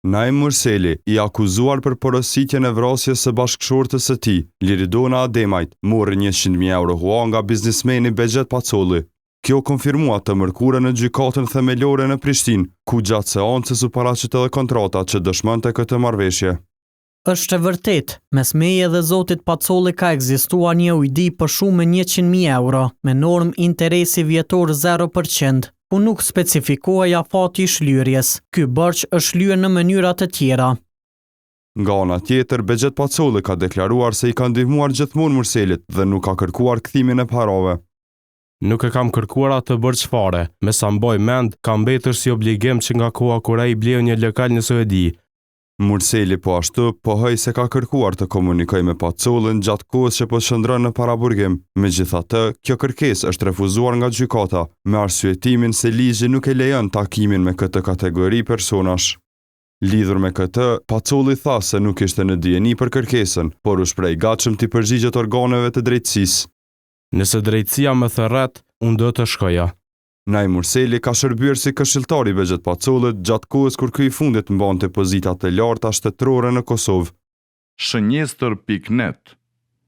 Naim Murseli, i akuzuar për porositjen e vrasjes së bashkëshortës së tij, Liridona Ademajt, morri 100.000 euro hua nga biznismeni Begjet Pacolli. Kjo konfirmua të mërkurën në gjykatën themelore në Prishtinë, ku gjatë seancës u paraqit edhe kontrata që dëshmonte këtë marrëveshje. Është e vërtet, mes meje dhe zotit Pacolli ka ekzistuar një ujdi për shumë me 100.000 euro, me normë interesi vjetor 0%, ku nuk specifikohej afati i shlyrjes. Ky borx është shlyer në mënyra të tjera. Nga ana tjetër, Begjet Pacolli ka deklaruar se i ka ndihmuar gjithmonë Murselit dhe nuk ka kërkuar kthimin e parave. Nuk e kam kërkuar atë bërë çfarë, me sa mbaj mend, ka mbetur si obligim që nga koha kur ai bleu një lokal në Suedi. Murseli po ashtu pohoi se ka kërkuar të komunikojë me Pacollin gjatë kohës që po shndron në paraburgim. Megjithatë, kjo kërkesë është refuzuar nga gjykata me arsyetimin se ligji nuk e lejon takimin me këtë kategori personash. Lidhur me këtë, Pacolli tha se nuk ishte në dijeni për kërkesën, por u shpreh i gatshëm të përgjigjet organeve të drejtësisë. Nëse drejtësia më thërret, unë do të shkoja. Naim Murseli ka shërbyer si këshilltar i Begjet Pacollit gjatë kohës kur ky i fundit mbante pozita të larta shtetërore në Kosovë. Shënjestër.net